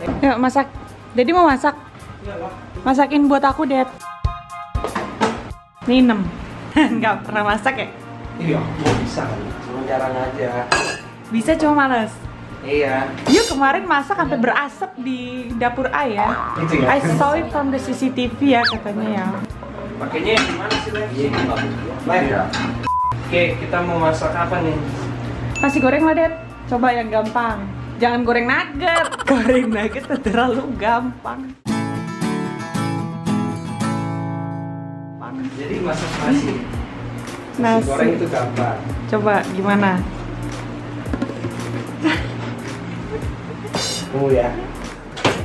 Yuk masak. Jadi mau masak. Masakin buat aku, Dad. Nih 6. Nggak pernah masak ya? Iya, bisa kan. Cuma jarang aja. Bisa cuma males. Iya. Yuk kemarin masak sampai berasap di dapur ayah. Itu ya. I saw it from the CCTV ya katanya ya. Pakainya yang gimana sih, Le? Iya. Oke, kita mau masak apa nih? Nasi goreng lah, Dad. Coba yang gampang. Jangan goreng nugget. Goreng nugget terlalu gampang. Jadi masak nasi goreng itu gampang. Coba gimana? Oh ya.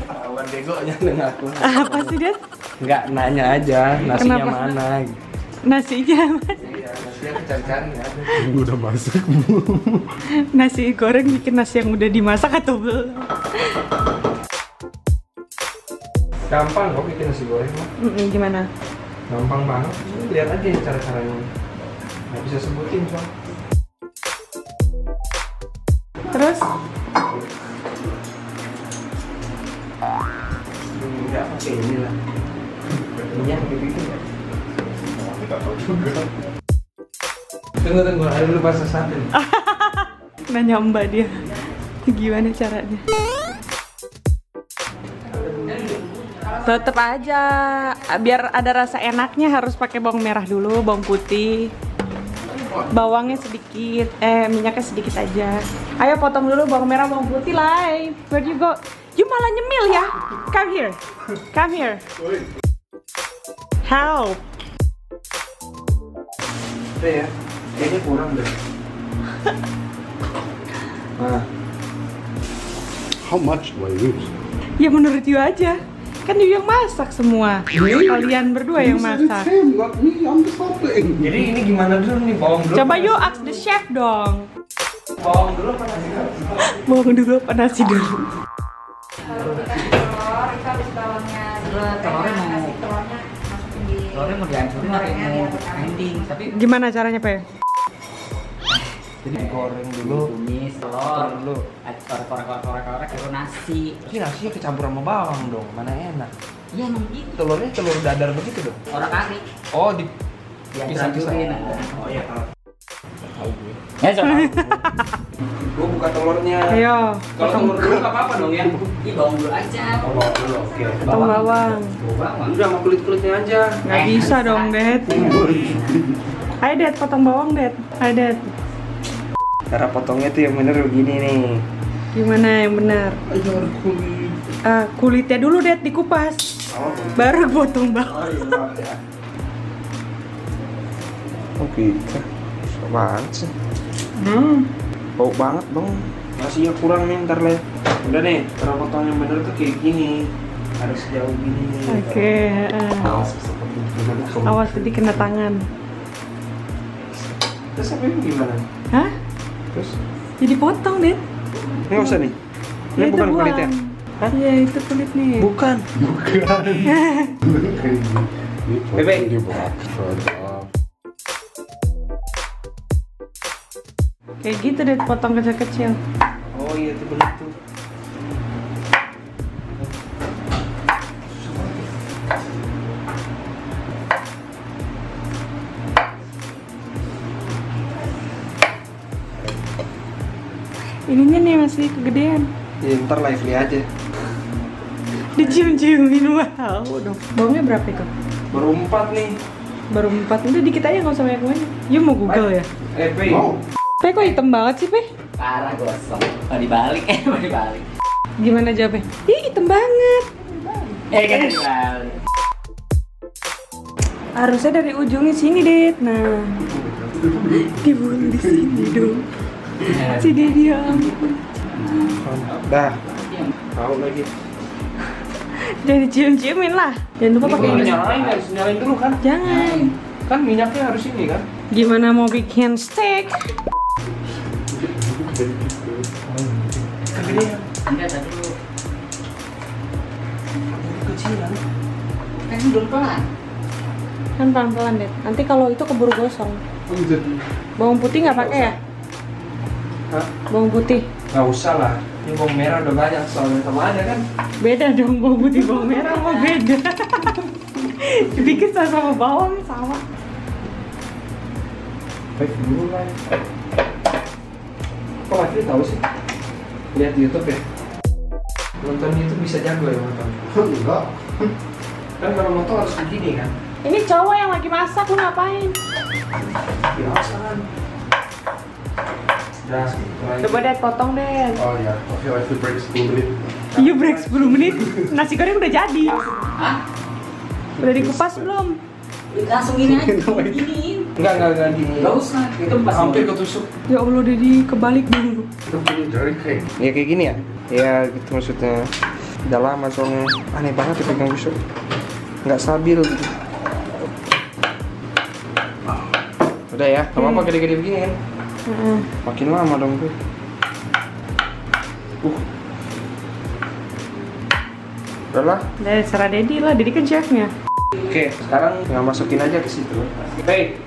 Awan begonya dengan aku. Apa sih, Dad? Enggak nanya aja nasinya Kenapa? mana. Nasinya mas. Iya, nasinya cari-cari ya. Gue udah masak. Nasi goreng bikin nasi yang udah dimasak atau belum? Gampang kok bikin nasi goreng mah. Gimana? Gampang banget. Lihat aja cara-caranya. Nggak bisa sebutin soal. Terus? Enggak pakai ini lah. Minyak gitu ya. Tidak tahu juga. Tunggu, ada dulu bahasa sate. Nanya mbak dia. Gimana caranya? Tetep aja, biar ada rasa enaknya harus pakai bawang merah dulu, bawang putih. Bawangnya sedikit, minyaknya sedikit aja. Ayo potong dulu bawang merah, bawang putih lah. Where do you go? You malah nyemil ya? Come here, come here. Help. Udah ya, kayaknya kurang deh. Nah, How much do I use? Ya menurut you aja. Kan you yang masak semua. Kalian berdua yang masak. Him, not me. I'm the something. jadi ini gimana dulu nih, bawang dulu? Coba you ask the chef dong. Bawang dulu apa nasi dulu? Bawang dulu apa nasi dulu? Kalau dikasih telur, itu habis bawangnya Telurnya mau dihancurin atau mau ending, tapi Gimana caranya, Pe? Jadi goreng dulu. tumis telur dulu, korek terus nasi. Tapi nasinya kecampur sama bawang dong, mana enak. Iya emang gitu. Telurnya telur dadar begitu dong. Orang kari Oh, dihancurin. Oh iya, tahu gue. Ya coba. Gue buka telurnya. Ayo, Kalau potong, telur dulu nggak apa-apa dong ya? Ih bawang dulu aja. Oh, bawang dulu, oke. potong bawang. Bawang. Udah sama kulit-kulitnya aja. Nggak bisa dong, Dad. Ayo, Dad, potong bawang, Dad. Ayo, Dad. Cara potongnya tuh yang bener begini nih. Gimana yang benar? Ayo kulit. Kulitnya dulu, Dad, dikupas. Oh, Baru potong bawang. iya, maaf ya. Oh gitu. Susah banget sih. Bau banget dong. Nasinya kurang nih, ntar Le. Udah nih, cara potong yang bener tuh kayak gini. Harus sejauh gini nih. Oke, awas tadi kena tangan. Terus apa ini gimana? Hah? Terus? Jadi potong, Dad. Ini nggak usah nih? Ini Ya, itu bukan buang. kulitnya? Hah? Iya, itu kulit nih. Bukan. Bebe. Dia beraksa dah. Kayak gitu, Dad, potong kecil-kecil. Oh iya, itu bener tuh. Ininya nih masih kegedean. Ya, ntar lively aja. Dicium-ciumin, wow dong. Bawangnya berapa itu? Baru 4 nih. Baru 4, udah dikit aja nggak usah banyak-banyak. You mau Google ya? Pe. No. Pe, kok hitam banget sih, Pe? Parah gosong. Mau dibalik, mau dibalik. Gimana jawabnya? Ih, hitam banget. Kan dibalik. Harusnya dari ujungnya sini, Dad. Nah, dibunuh di sini dong. Si Dedi, ya ampun. Dah. Tahu lagi. Jadi cium-ciumin lah. Jangan lupa pakai ini. Nyalain, harus nyalain dulu kan? Jangan. Kan minyaknya harus ini kan? Gimana mau bikin steak? Kegedean. Enggak tadi lu Kecilan. kan belum pelan. Kan pelan-pelan, Dad. Nanti kalau itu keburu gosong. Oh, jadi Bawang putih nggak pakai ya? Hah? Bawang putih. Nggak usah lah. Ini bawang merah udah banyak soalnya sama aja kan. Beda dong, bawang putih bawang merah sama beda. Dikit sama bawang sama. Baik dulu lah. Kok Lastri tahu sih? Lihat di YouTube ya. Nonton YouTube bisa jago ya nonton. Enggak. Kan kalau nonton harus begini kan. Ini cowok yang lagi masak, lu ngapain? Biasa kan. Udah, Coba deh potong deh. Oh ya, oke, I break 10 menit. Iya break 10 menit. Nasi goreng udah jadi. Udah dikupas belum? Langsung gini aja. Giniin. Enggak gini. Gak usah. Itu pas Hampir ketusuk. Ya Allah, Dedi kebalik dulu. Itu punya jari cake. Ya kayak gini ya? Ya gitu maksudnya. Udah lama soalnya. Aneh banget dipegang pisau. Nggak stabil gitu. Udah ya, gak apa-apa gede-gede begini kan? Makin lama dong tuh. Udahlah. Udah serah Dedi lah, Dedi kan chefnya. Oke, sekarang tinggal masukin aja ke situ. Baik,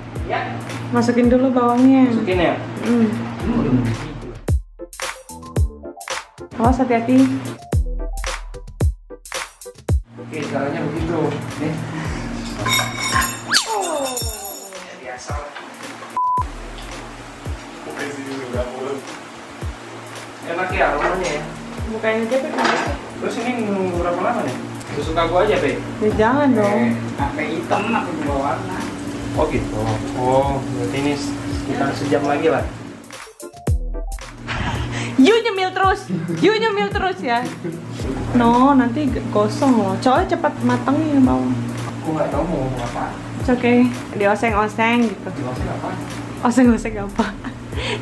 Masukin dulu bawangnya. masukin ya. Awas hati-hati. Oke, caranya begitu. Nih. Biasa lah. Enak ya aromanya ya. Bukain aja, Pe. Terus ini nunggu berapa lama nih? Suka gua aja, Pe. Ya jangan dong. sampai hitam aku berubah warna. Oh gitu. Oh, berarti ini sekitar sejam lagi lah. You nyemil terus ya. No, nanti gosong loh. Soalnya cepat matangnya bawang. Aku nggak tahu mau ngomong apa. It's okay. Dioseng-oseng gitu. Jelasnya apa? Oseng-oseng apa?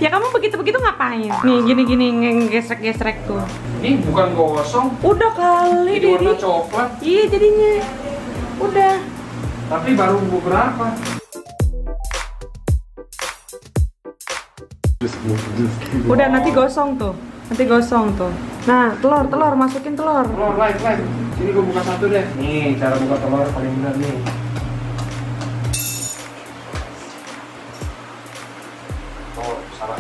Ya kamu begitu-begitu ngapain? Nih gini-gini ngegesrek-gesrek tuh. Ini bukan gosong. Udah kali, Ini warna Dedi. coklat. Iya jadinya. Udah. Tapi baru beberapa. Udah nanti gosong tuh. Nanti gosong tuh. Nah, telur masukin telur. Telur live. Sini gua buka satu deh. Nih, cara buka telur paling benar nih. Oh, salah.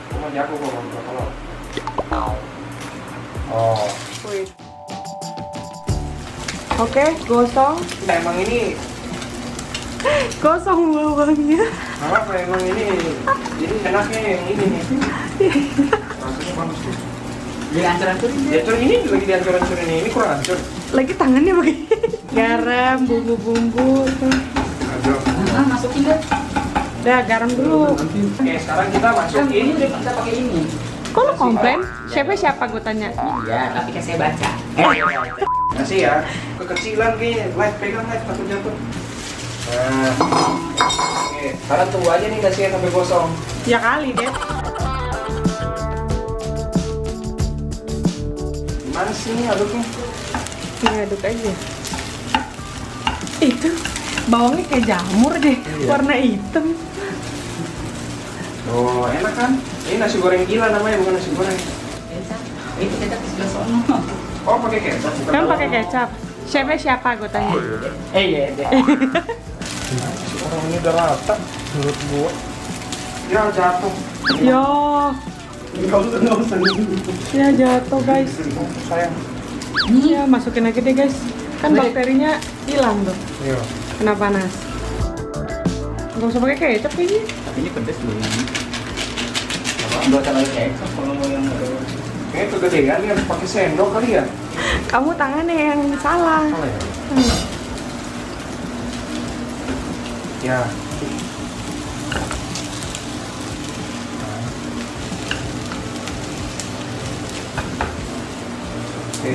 Gua mau jago kok buka telur. Oh. Wih. Oke, gosong. Nah, emang ini Gosong bawangnya. apa emang ini enaknya yang ini nih. Rasanya bagus tuh. Dihancur-hancurin dia. Dihancur ini lagi dihancur-hancurin ini kurang hancur. Lagi tangannya begini. Garam, bumbu-bumbu tuh. Masukin deh. Udah, garam dulu. Oke, sekarang kita Kan masukin. ini udah kita pakai ini. Kok lu komplain? Siapa gue tanya? Ya, tapi kan saya baca. Kasih ya. Kekecilan kayaknya. Live, pegang live, takut jatuh. Nah. Oke, sekarang tunggu aja nih nasinya sampai gosong. Ya kali deh. Gimana sih ini aduknya? Ngaduk aja. Itu bawangnya kayak jamur deh, warna hitam. Oh, enak kan? Ini nasi goreng gila namanya, bukan nasi goreng. Itu kecap di sebelah sono. Oh, pakai kecap. bukan Kan bawang. pakai kecap. Chefnya siapa gue tanya? Iya deh. Orang ini udah rata menurut gua. Ya jatuh. Yo, Nggak usah. ya jatuh guys. Sayang. Ya masukin aja deh guys. Kan bakterinya hilang tuh. Iya. Kena panas. Gak usah pakai kecap kayaknya. Tapi ini pedes loh ini. Dua kali kecap kalau mau yang Kayaknya kegedean nih harus pakai sendok kali ya. Kamu tangannya yang salah. Salah ya? Ya. Oke.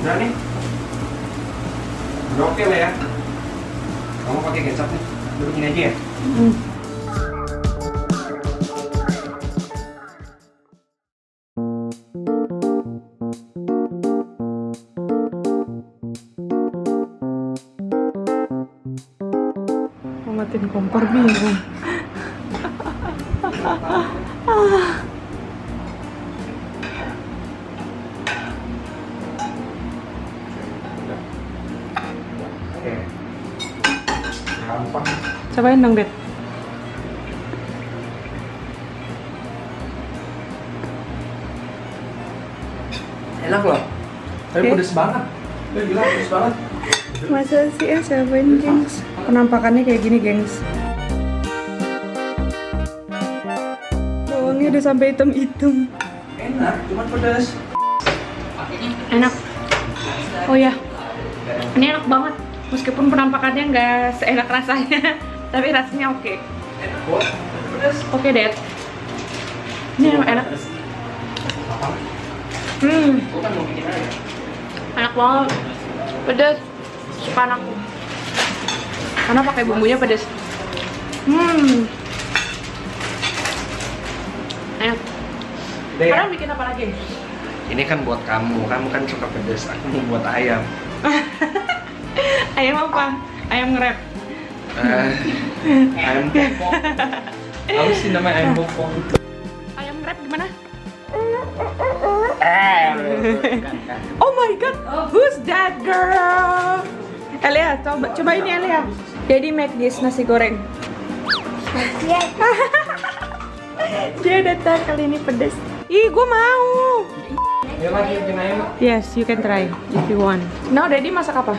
Udah nih. Udah oke lah ya. Kamu pakai kecap nih. Duduk ini aja ya. Matiin kompor bingung. Oke. Gampang. Cobain dong, Det. Enak loh. Tapi Oke. pedes banget. Gila pedes banget. Masa sih ya, cobain, gengs. Penampakannya kayak gini, gengs. Bawangnya udah sampai hitam-hitam. Enak, cuma pedes. Enak. Oh ya, ini enak banget. Meskipun penampakannya nggak seenak rasanya, tapi rasanya oke. Enak kok. Pedes. Oke, Det. Ini enak. Bukan mau bikin aja. Enak banget. Pedas. Suka anakku. Karena pakai bumbunya pedas. Enak. Dek, Sekarang bikin apa lagi? ini kan buat kamu. Kamu kan suka pedes. Aku mau buat ayam. Ayam apa? Ayam nge-rap. Ayam popok. Apa sih namanya ayam popok? Ayam nge-rap gimana? Kan. Oh my god, who's that girl? Elia, coba ini Elia. Jadi make this nasi goreng. Dia datang kali ini pedas. Ih, gue mau. Yuk lagi bikin ayam. Yes, you can try if you want. Now, Daddy masak apa?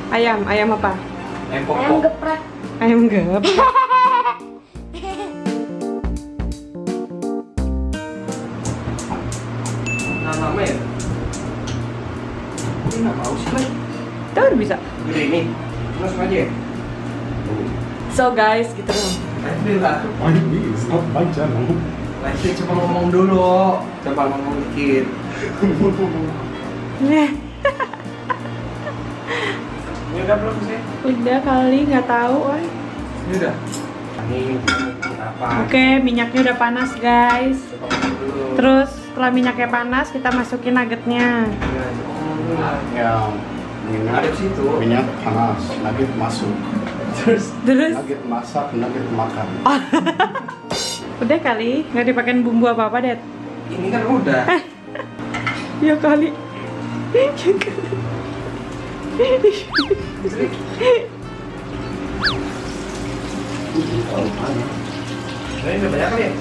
Ayam. Ayam apa? Ayam popok. geprek. Ayam geprek. Nama ya? Ini nggak mau sih, Mas. Tuh udah bisa. Gede ini. Langsung aja ya? So guys, gitu dong. Alhamdulillah. Why me? It's not my channel. Lagi coba ngomong dulu. Coba ngomong dikit. Ini udah belum sih? Udah kali, nggak tahu. Woy. Ini udah. Ini apa? Oke, minyaknya udah panas guys. Coba ngomong dulu. Terus setelah minyaknya panas, kita masukin nuggetnya. Ya, coba ngomong dulu. Ya, Ada di situ. minyak panas, nugget masuk. Terus Terus Nugget masak, nugget makan. udah kali, nggak dipakein bumbu apa-apa, Det. ini kan udah. Ya kali. Ya kali. Ini udah banyak kali ya?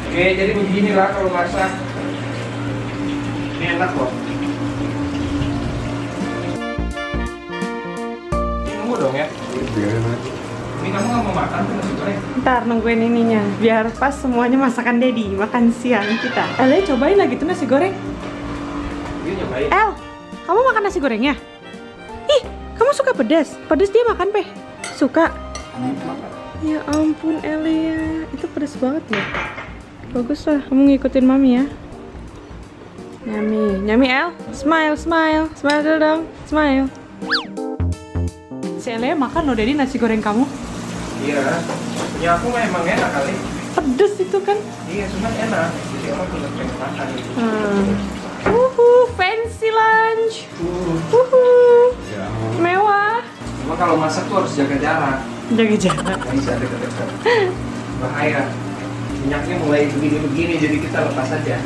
Oke, jadi beginilah kalau masak. Ini enak kok. Ini nunggu dong ya. Ini kamu nggak mau makan tuh nasi goreng? Ntar nungguin ininya, biar pas semuanya masakan Daddy, makan siang kita. Elia cobain lagi tuh nasi goreng. Ini nyobain. El, kamu makan nasi gorengnya? Ih, kamu suka pedas? Pedas dia makan, Peh? Suka? Ya ampun, Elia. Itu pedas banget ya. Bagus lah, kamu ngikutin mami ya. Nyami, nyami El. Smile, smile. Smile dulu dong, smile. Si Elia makan loh, Daddy, nasi goreng kamu. Iya. Punya aku mah emang enak kali. Pedas itu kan. Iya, cuma enak. Jadi orang punya pengen makan gitu. Fancy lunch. Uh. Ya. Mewah. Cuma kalau masak tuh harus jaga jarak. Jaga jarak. Nggak bisa dekat-dekat. Bahaya. Minyaknya mulai begini-begini, jadi kita lepas aja.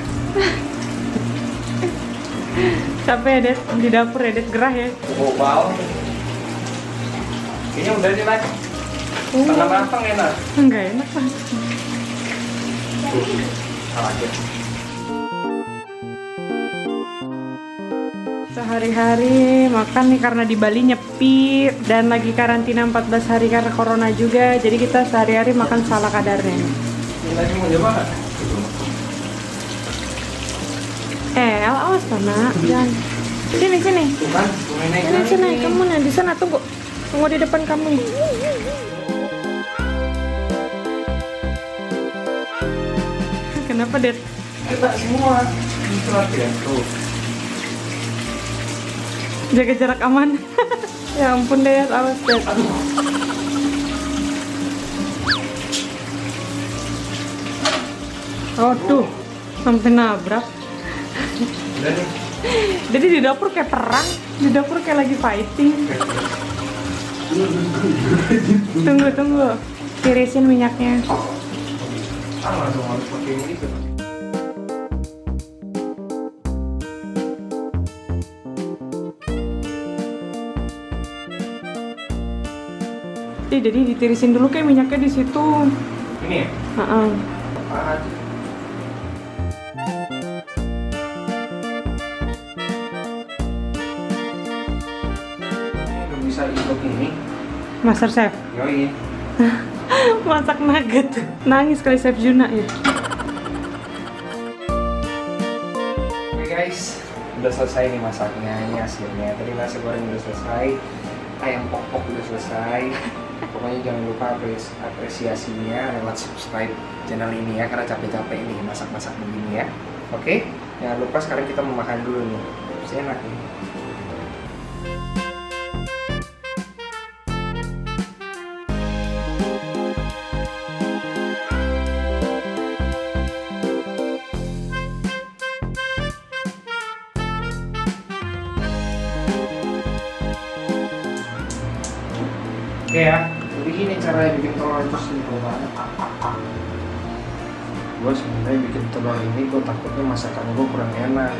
Capek ya, Det. Di dapur ya, Det. Gerah ya. Bau bawang. Kayaknya udah nih, Nak. Tengah matang enak. Enggak enak lah. Salah aja. Sehari-hari makan nih karena di Bali nyepi dan lagi karantina 14 hari karena corona juga. Jadi kita sehari-hari makan salah kadarnya. Ini lagi mau coba nggak? El, awas tuh, Nak. Jangan. Sini, sini. Tuh kan, mulai naik Sini, lagi sini. nih. Kamu nih, di sana tunggu. Tunggu di depan kamu. Kenapa, Det? Kita semua. Itu lagi ya, tuh. Jaga jarak aman. Ya ampun, Det. Awas, Det. Oh, tuh. Sampai nabrak. Udah nih. Jadi di dapur kayak perang, di dapur kayak lagi fighting. Tunggu, tunggu. Tirisin minyaknya. Langsung harus pakai ini gitu. Jadi ditirisin dulu kayak minyaknya di situ. Ini ya? Heeh. Apaan? Belum bisa ikut ini. Master Chef. Yoi. Masak nugget. Nangis kali Chef Juna ya. Oke guys, udah selesai nih masaknya. Ini hasilnya. Tadi nasi goreng udah selesai, ayam pok-pok udah selesai. Pokoknya jangan lupa apresiasinya lewat subscribe channel ini ya, karena capek-capek ini masak-masak begini ya. Oke, jangan lupa sekarang kita mau makan dulu nih. Masih enak nih. Oke ya, jadi gini caranya bikin telur itu simpel banget. Gue sebenarnya bikin telur ini, gue takutnya masakan gue kurang enak.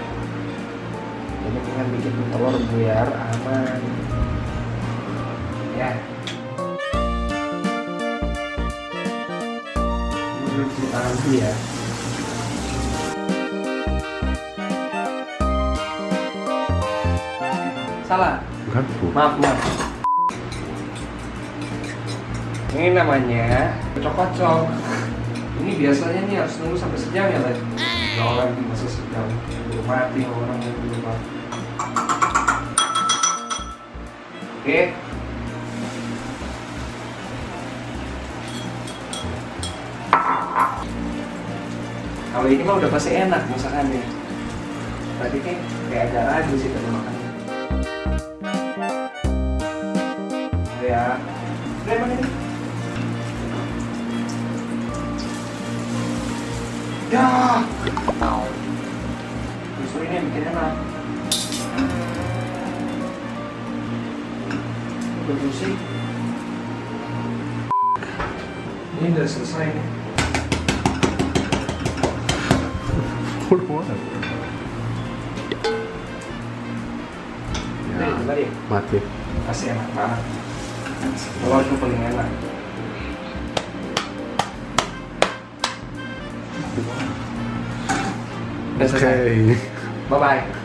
Jadi pengen bikin telur biar aman. Ya. Ini cuci tangan dulu ya. Salah. Maaf. Ini namanya kocok-kocok. Ini biasanya nih harus nunggu sampai sejam ya, Led? Kalau lagi masih sejam, belum mati orang yang belum mati. Oke. Kalau ini mah udah pasti enak masakannya. Tadi kan kayak agak ragu sih tadi makannya. Ya. Udah emang ini. Ya, justru ini yang bikin enak. Udah bersih. Ini udah selesai nih. Ya, Coba deh. mati. Pasti enak banget. Telur itu paling enak. Udah selesai. Oke. Bye bye.